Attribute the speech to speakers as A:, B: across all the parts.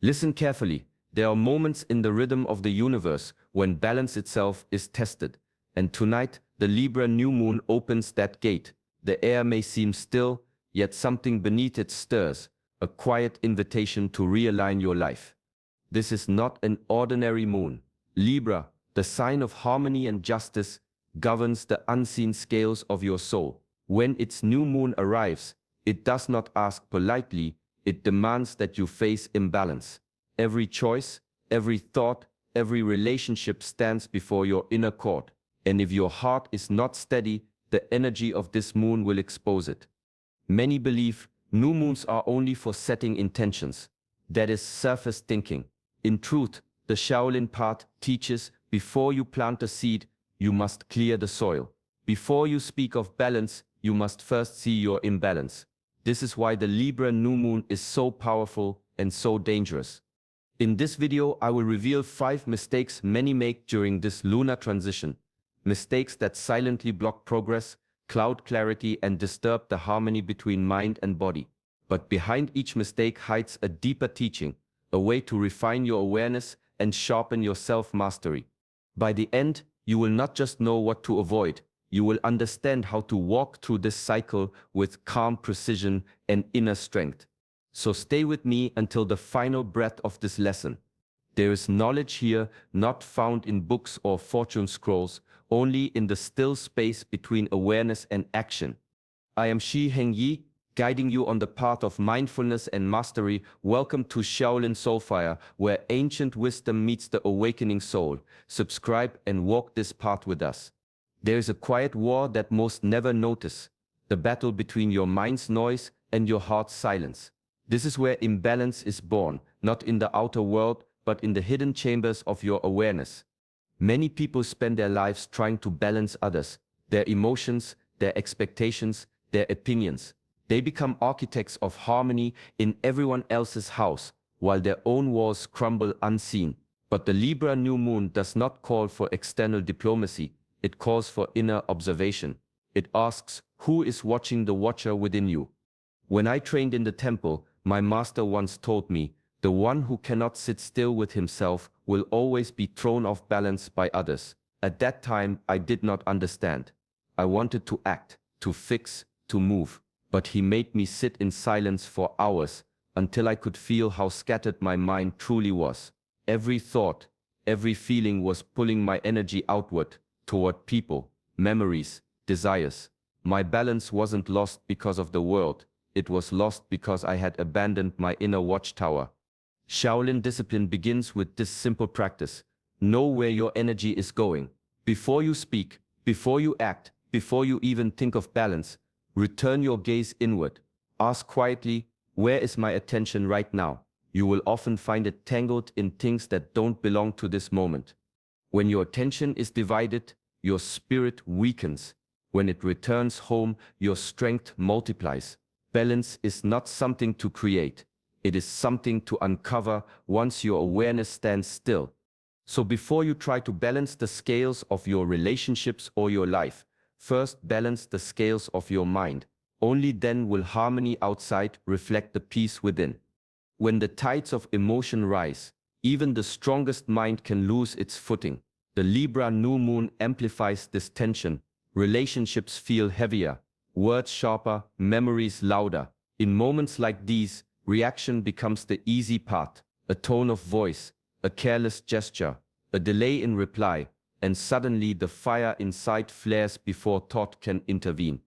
A: Listen carefully. There are moments in the rhythm of the universe when balance itself is tested. And tonight, the Libra New Moon opens that gate. The air may seem still, yet something beneath it stirs, a quiet invitation to realign your life. This is not an ordinary moon. Libra, the sign of harmony and justice, governs the unseen scales of your soul. When its new moon arrives, it does not ask politely, it demands that you face imbalance. Every choice, every thought, every relationship stands before your inner court. And if your heart is not steady, the energy of this moon will expose it. Many believe new moons are only for setting intentions. That is surface thinking. In truth, the Shaolin path teaches before you plant a seed, you must clear the soil. Before you speak of balance, you must first see your imbalance. This is why the Libra new moon is so powerful and so dangerous. In this video, I will reveal 5 mistakes many make during this lunar transition. Mistakes that silently block progress, cloud clarity, and disturb the harmony between mind and body. But behind each mistake hides a deeper teaching, a way to refine your awareness and sharpen your self-mastery. By the end, you will not just know what to avoid, you will understand how to walk through this cycle with calm precision and inner strength. So stay with me until the final breath of this lesson. There is knowledge here not found in books or fortune scrolls, only in the still space between awareness and action. I am Shi Hengyi, guiding you on the path of mindfulness and mastery. Welcome to Shaolin Soulfire, where ancient wisdom meets the awakening soul. Subscribe and walk this path with us. There is a quiet war that most never notice, the battle between your mind's noise and your heart's silence. This is where imbalance is born, not in the outer world, but in the hidden chambers of your awareness. Many people spend their lives trying to balance others, their emotions, their expectations, their opinions. They become architects of harmony in everyone else's house, while their own walls crumble unseen. But the Libra new moon does not call for external diplomacy, it calls for inner observation. It asks, who is watching the watcher within you? When I trained in the temple, my master once told me, the one who cannot sit still with himself will always be thrown off balance by others. At that time, I did not understand. I wanted to act, to fix, to move. But he made me sit in silence for hours, until I could feel how scattered my mind truly was. Every thought, every feeling was pulling my energy outward, toward people, memories, desires. My balance wasn't lost because of the world, it was lost because I had abandoned my inner watchtower. Shaolin discipline begins with this simple practice. Know where your energy is going. Before you speak, before you act, before you even think of balance, return your gaze inward. Ask quietly, where is my attention right now? You will often find it tangled in things that don't belong to this moment. When your attention is divided, your spirit weakens. When it returns home, your strength multiplies. Balance is not something to create. It is something to uncover once your awareness stands still. So before you try to balance the scales of your relationships or your life, first balance the scales of your mind. Only then will harmony outside reflect the peace within. When the tides of emotion rise, even the strongest mind can lose its footing. The Libra new moon amplifies this tension. Relationships feel heavier, words sharper, memories louder. In moments like these, reaction becomes the easy path. A tone of voice, a careless gesture, a delay in reply, and suddenly the fire inside flares before thought can intervene.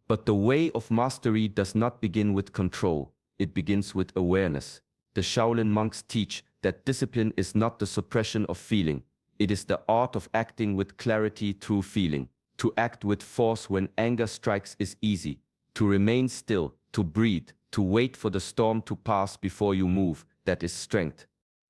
A: But the way of mastery does not begin with control, it begins with awareness. The Shaolin monks teach that discipline is not the suppression of feeling, it is the art of acting with clarity through feeling. To act with force when anger strikes is easy. To remain still, to breathe, to wait for the storm to pass before you move, that is strength.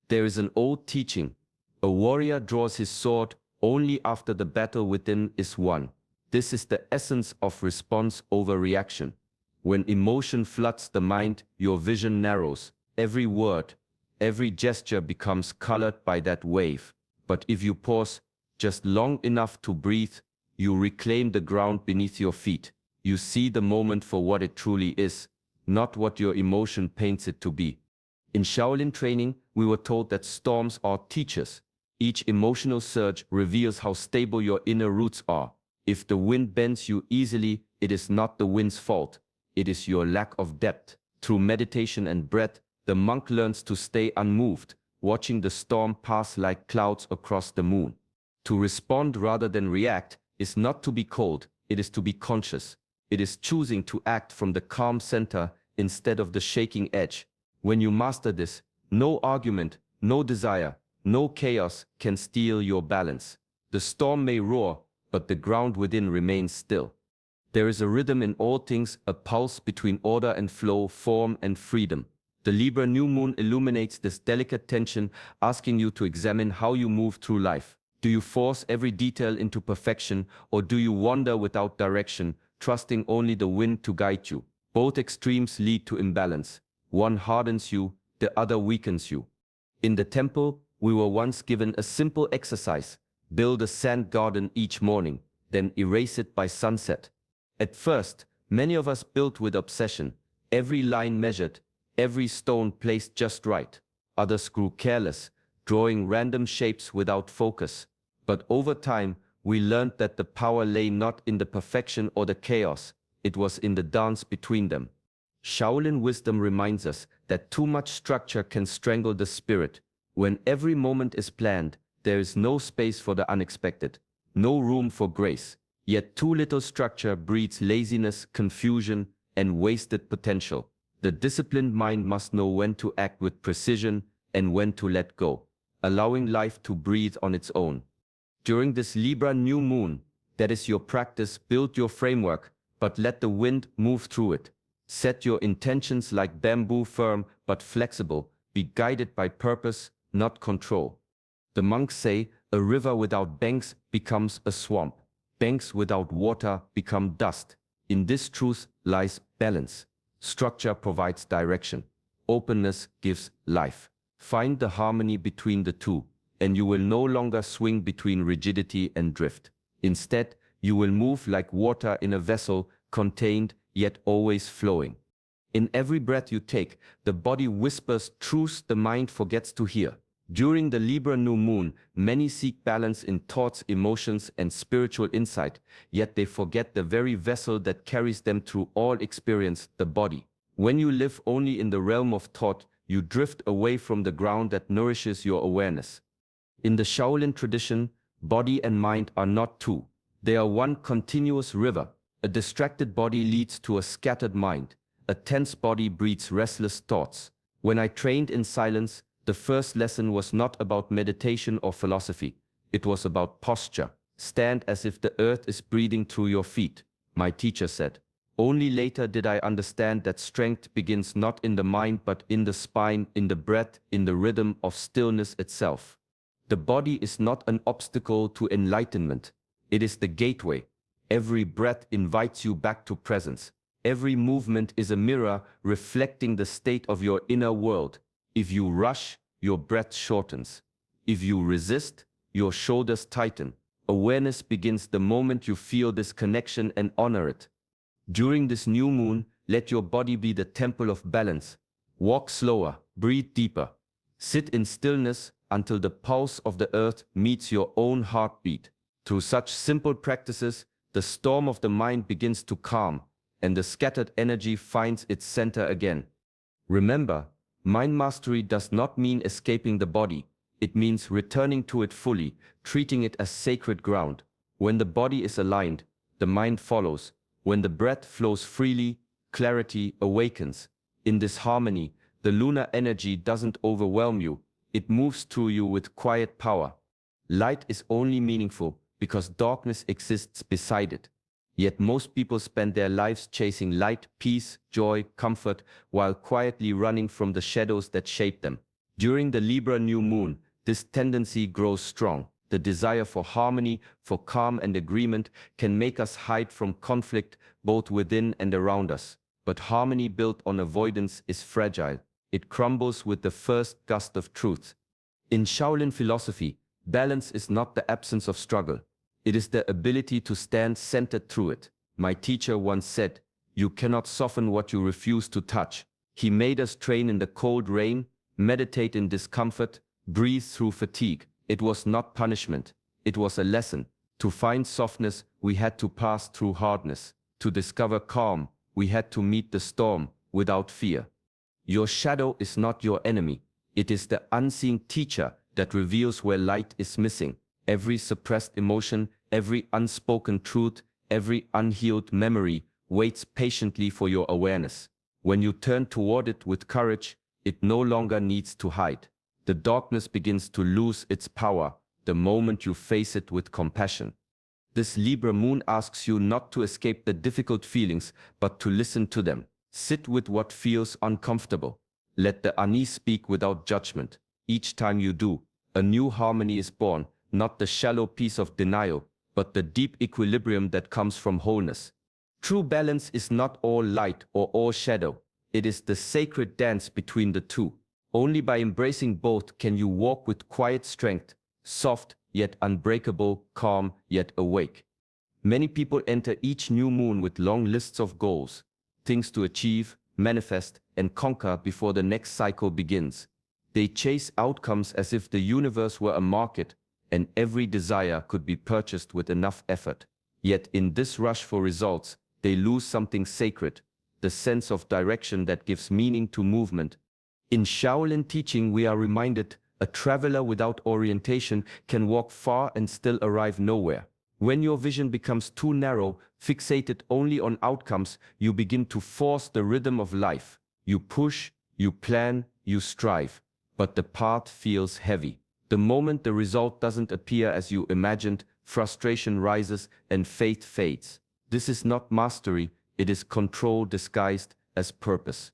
A: There is an old teaching. A warrior draws his sword only after the battle within is won. This is the essence of response over reaction. When emotion floods the mind, your vision narrows. Every word, every gesture becomes colored by that wave. But if you pause just long enough to breathe, you reclaim the ground beneath your feet. You see the moment for what it truly is, not what your emotion paints it to be. In Shaolin training, we were told that storms are teachers. Each emotional surge reveals how stable your inner roots are. If the wind bends you easily, it is not the wind's fault. It is your lack of depth. Through meditation and breath, the monk learns to stay unmoved, watching the storm pass like clouds across the moon. To respond rather than react is not to be cold, it is to be conscious. It is choosing to act from the calm center instead of the shaking edge. When you master this, no argument, no desire, no chaos can steal your balance. The storm may roar, but the ground within remains still. There is a rhythm in all things, a pulse between order and flow, form and freedom. The Libra New Moon illuminates this delicate tension, asking you to examine how you move through life. Do you force every detail into perfection, or do you wander without direction, trusting only the wind to guide you? Both extremes lead to imbalance. One hardens you, the other weakens you. In the temple, we were once given a simple exercise: build a sand garden each morning, then erase it by sunset. At first, many of us built with obsession, every line measured, every stone placed just right. Others grew careless, drawing random shapes without focus. But over time, we learned that the power lay not in the perfection or the chaos, it was in the dance between them. Shaolin wisdom reminds us that too much structure can strangle the spirit. When every moment is planned, there is no space for the unexpected, no room for grace. Yet too little structure breeds laziness, confusion, and wasted potential. The disciplined mind must know when to act with precision and when to let go, allowing life to breathe on its own. During this Libra New Moon, that is your practice, build your framework, but let the wind move through it. Set your intentions like bamboo, firm but flexible. Be guided by purpose, not control. The monks say, a river without banks becomes a swamp. Banks without water become dust. In this truth lies balance. Structure provides direction. Openness gives life. Find the harmony between the two, and you will no longer swing between rigidity and drift. Instead, you will move like water in a vessel, contained yet always flowing. In every breath you take, the body whispers truths the mind forgets to hear. During the Libra New Moon, many seek balance in thoughts, emotions, and spiritual insight, yet they forget the very vessel that carries them through all experience, the body. When you live only in the realm of thought, you drift away from the ground that nourishes your awareness. In the Shaolin tradition, body and mind are not two. They are one continuous river. A distracted body leads to a scattered mind. A tense body breeds restless thoughts. When I trained in silence, the first lesson was not about meditation or philosophy. It was about posture. Stand as if the earth is breathing through your feet, my teacher said. Only later did I understand that strength begins not in the mind but in the spine, in the breath, in the rhythm of stillness itself. The body is not an obstacle to enlightenment. It is the gateway. Every breath invites you back to presence. Every movement is a mirror reflecting the state of your inner world. If you rush, your breath shortens. If you resist, your shoulders tighten. Awareness begins the moment you feel this connection and honor it. During this new moon, let your body be the temple of balance. Walk slower, breathe deeper. Sit in stillness until the pulse of the earth meets your own heartbeat. Through such simple practices, the storm of the mind begins to calm, and the scattered energy finds its center again. Remember, mind mastery does not mean escaping the body. It means returning to it fully, treating it as sacred ground. When the body is aligned, the mind follows. When the breath flows freely, clarity awakens. In this harmony, the lunar energy doesn't overwhelm you. It moves through you with quiet power. Light is only meaningful because darkness exists beside it. Yet most people spend their lives chasing light, peace, joy, comfort, while quietly running from the shadows that shape them. During the Libra New Moon, this tendency grows strong. The desire for harmony, for calm and agreement can make us hide from conflict both within and around us. But harmony built on avoidance is fragile. It crumbles with the first gust of truth. In Shaolin philosophy, balance is not the absence of struggle. It is the ability to stand centered through it. My teacher once said, "You cannot soften what you refuse to touch." He made us train in the cold rain, meditate in discomfort, breathe through fatigue. It was not punishment, it was a lesson. To find softness, we had to pass through hardness. To discover calm, we had to meet the storm without fear. Your shadow is not your enemy. It is the unseen teacher that reveals where light is missing. Every suppressed emotion, every unspoken truth, every unhealed memory waits patiently for your awareness. When you turn toward it with courage, it no longer needs to hide. The darkness begins to lose its power the moment you face it with compassion. This Libra moon asks you not to escape the difficult feelings, but to listen to them. Sit with what feels uncomfortable. Let the unease speak without judgment. Each time you do, a new harmony is born, not the shallow peace of denial, but the deep equilibrium that comes from wholeness. True balance is not all light or all shadow. It is the sacred dance between the two. Only by embracing both can you walk with quiet strength, soft yet unbreakable, calm yet awake. Many people enter each new moon with long lists of goals, things to achieve, manifest, and conquer before the next cycle begins. They chase outcomes as if the universe were a market, and every desire could be purchased with enough effort. Yet in this rush for results, they lose something sacred, the sense of direction that gives meaning to movement. In Shaolin teaching, we are reminded a traveler without orientation can walk far and still arrive nowhere. When your vision becomes too narrow, fixated only on outcomes, you begin to force the rhythm of life. You push, you plan, you strive, but the path feels heavy. The moment the result doesn't appear as you imagined, frustration rises and faith fades. This is not mastery, it is control disguised as purpose.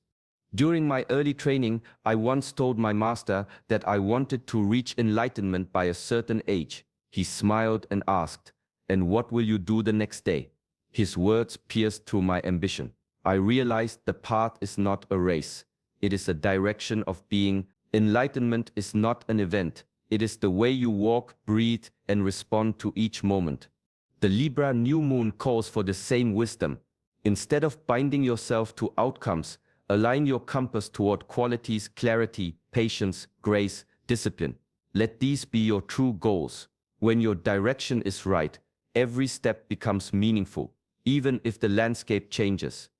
A: During my early training, I once told my master that I wanted to reach enlightenment by a certain age. He smiled and asked, "And what will you do the next day?" His words pierced through my ambition. I realized the path is not a race. It is a direction of being. Enlightenment is not an event. It is the way you walk, breathe, and respond to each moment. The Libra New Moon calls for the same wisdom. Instead of binding yourself to outcomes, align your compass toward qualities, clarity, patience, grace, discipline. Let these be your true goals. When your direction is right, every step becomes meaningful, even if the landscape changes.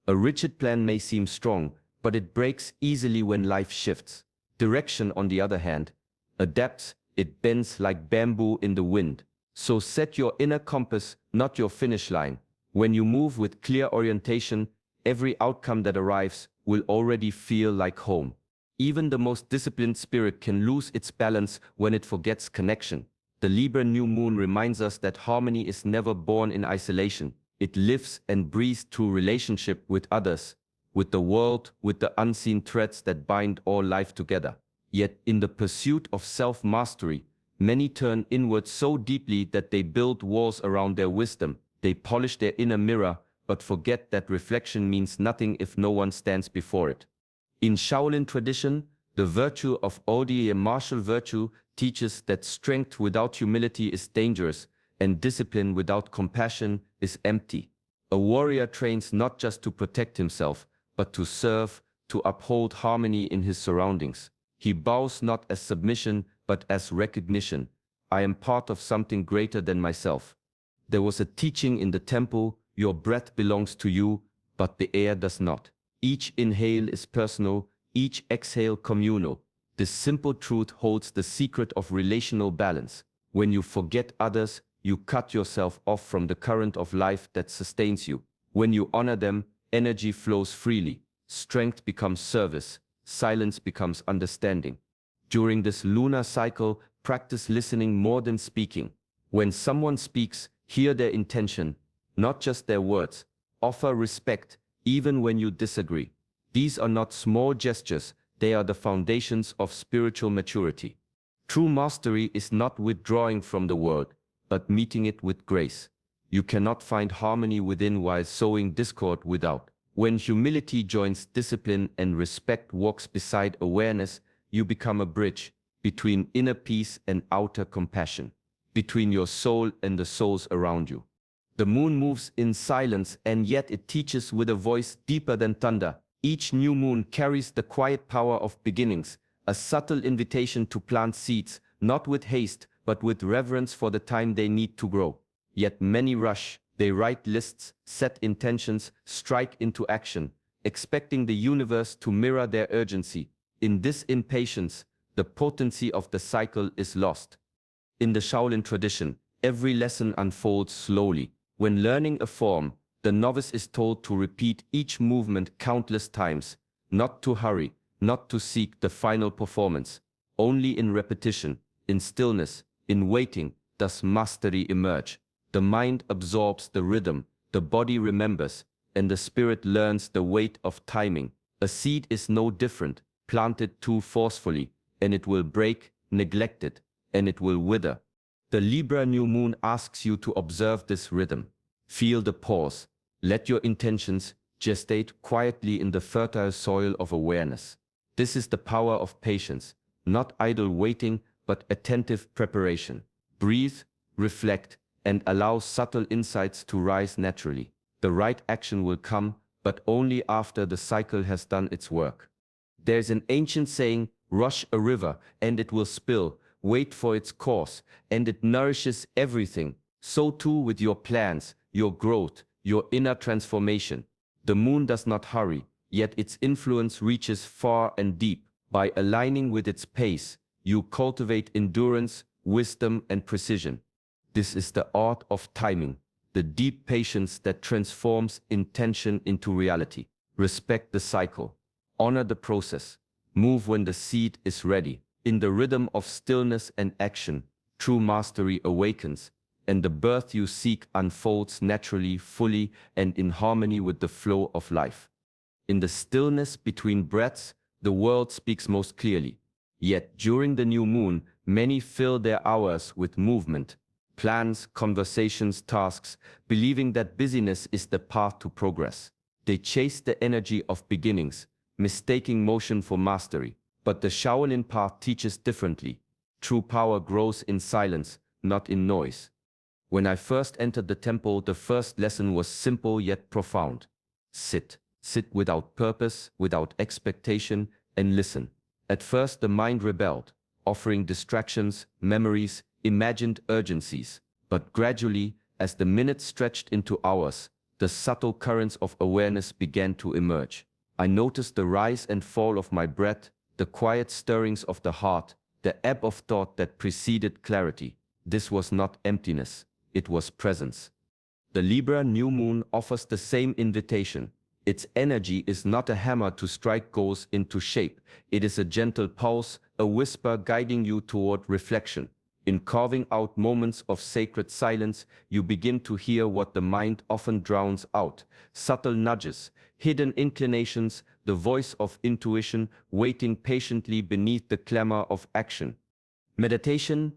A: A rigid plan may seem strong, but it breaks easily when life shifts. Direction, on the other hand, adapts, it bends like bamboo in the wind. So set your inner compass, not your finish line. When you move with clear orientation, every outcome that arrives will already feel like home. Even the most disciplined spirit can lose its balance when it forgets connection. The Libra New Moon reminds us that harmony is never born in isolation. It lives and breathes through relationship with others, with the world, with the unseen threads that bind all life together. Yet in the pursuit of self-mastery, many turn inward so deeply that they build walls around their wisdom. They polish their inner mirror, but forget that reflection means nothing if no one stands before it. In Shaolin tradition, the virtue of order, a martial virtue, teaches that strength without humility is dangerous, and discipline without compassion is empty. A warrior trains not just to protect himself, but to serve, to uphold harmony in his surroundings. He bows not as submission, but as recognition. I am part of something greater than myself. There was a teaching in the temple, your breath belongs to you, but the air does not. Each inhale is personal, each exhale communal. This simple truth holds the secret of relational balance. When you forget others, you cut yourself off from the current of life that sustains you. When you honor them, energy flows freely. Strength becomes service. Silence becomes understanding. During this lunar cycle, practice listening more than speaking. When someone speaks, hear their intention, not just their words. Offer respect, even when you disagree. These are not small gestures, they are the foundations of spiritual maturity. True mastery is not withdrawing from the world, but meeting it with grace. You cannot find harmony within while sowing discord without. When humility joins discipline and respect walks beside awareness, you become a bridge between inner peace and outer compassion, between your soul and the souls around you. The moon moves in silence, and yet it teaches with a voice deeper than thunder. Each new moon carries the quiet power of beginnings, a subtle invitation to plant seeds, not with haste, but with reverence for the time they need to grow. Yet many rush, they write lists, set intentions, strike into action, expecting the universe to mirror their urgency. In this impatience, the potency of the cycle is lost. In the Shaolin tradition, every lesson unfolds slowly. When learning a form, the novice is told to repeat each movement countless times, not to hurry, not to seek the final performance. Only in repetition, in stillness, in waiting, does mastery emerge. The mind absorbs the rhythm, the body remembers, and the spirit learns the weight of timing. A seed is no different, planted too forcefully, and it will break, neglected, and it will wither. The Libra New Moon asks you to observe this rhythm. Feel the pause. Let your intentions gestate quietly in the fertile soil of awareness. This is the power of patience, not idle waiting, but attentive preparation. Breathe, reflect, and allow subtle insights to rise naturally. The right action will come, but only after the cycle has done its work. There's an ancient saying, rush a river, and it will spill. Wait for its course, and it nourishes everything. So too with your plans, your growth, your inner transformation. The moon does not hurry, yet its influence reaches far and deep. By aligning with its pace, you cultivate endurance, wisdom, and precision. This is the art of timing, the deep patience that transforms intention into reality. Respect the cycle. Honor the process. Move when the seed is ready. In the rhythm of stillness and action, true mastery awakens, and the birth you seek unfolds naturally, fully, and in harmony with the flow of life. In the stillness between breaths, the world speaks most clearly. Yet during the new moon, many fill their hours with movement, plans, conversations, tasks, believing that busyness is the path to progress. They chase the energy of beginnings, mistaking motion for mastery. But the Shaolin path teaches differently. True power grows in silence, not in noise. When I first entered the temple, the first lesson was simple yet profound. Sit. Sit without purpose, without expectation, and listen. At first the mind rebelled, offering distractions, memories, imagined urgencies. But gradually, as the minutes stretched into hours, the subtle currents of awareness began to emerge. I noticed the rise and fall of my breath, the quiet stirrings of the heart, the ebb of thought that preceded clarity. This was not emptiness, it was presence. The Libra New Moon offers the same invitation. Its energy is not a hammer to strike goals into shape. It is a gentle pulse, a whisper guiding you toward reflection. In carving out moments of sacred silence, you begin to hear what the mind often drowns out. Subtle nudges, hidden inclinations, the voice of intuition waiting patiently beneath the clamor of action. Meditation,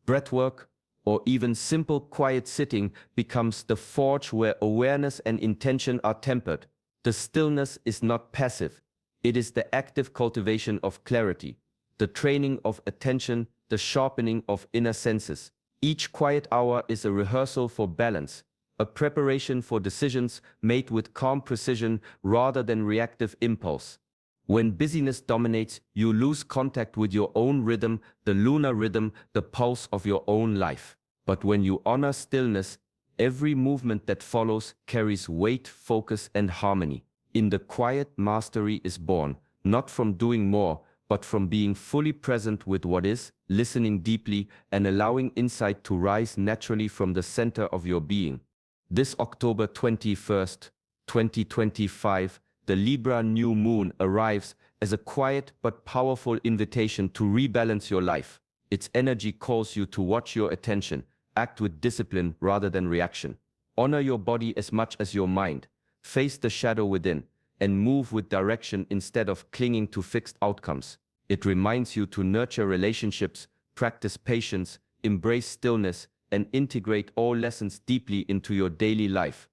A: breathwork, or even simple quiet sitting becomes the forge where awareness and intention are tempered. The stillness is not passive. It is the active cultivation of clarity, the training of attention, the sharpening of inner senses. Each quiet hour is a rehearsal for balance, a preparation for decisions made with calm precision rather than reactive impulse. When busyness dominates, you lose contact with your own rhythm, the lunar rhythm, the pulse of your own life. But when you honor stillness, every movement that follows carries weight, focus, and harmony. In the quiet, mastery is born, not from doing more, but from being fully present with what is, listening deeply, and allowing insight to rise naturally from the center of your being. This October 21st, 2025, the Libra New Moon arrives as a quiet but powerful invitation to rebalance your life. Its energy calls you to watch your attention, act with discipline rather than reaction. Honor your body as much as your mind. Face the shadow within, and move with direction instead of clinging to fixed outcomes. It reminds you to nurture relationships, practice patience, embrace stillness, and integrate all lessons deeply into your daily life.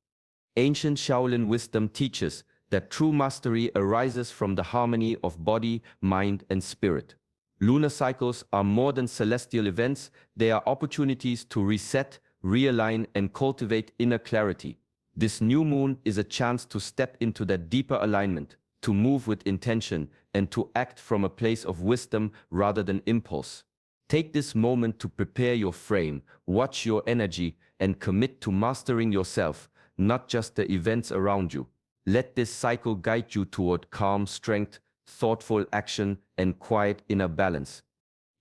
A: Ancient Shaolin wisdom teaches that true mastery arises from the harmony of body, mind, and spirit. Lunar cycles are more than celestial events, they are opportunities to reset, realign, and cultivate inner clarity. This new moon is a chance to step into that deeper alignment, to move with intention, and to act from a place of wisdom rather than impulse. Take this moment to prepare your frame, watch your energy, and commit to mastering yourself, not just the events around you. Let this cycle guide you toward calm strength, thoughtful action, and quiet inner balance.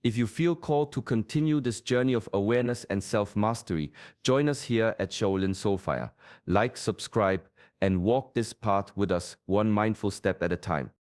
A: If you feel called to continue this journey of awareness and self-mastery, join us here at Shaolin Soulfire. Like, subscribe, and walk this path with us one mindful step at a time.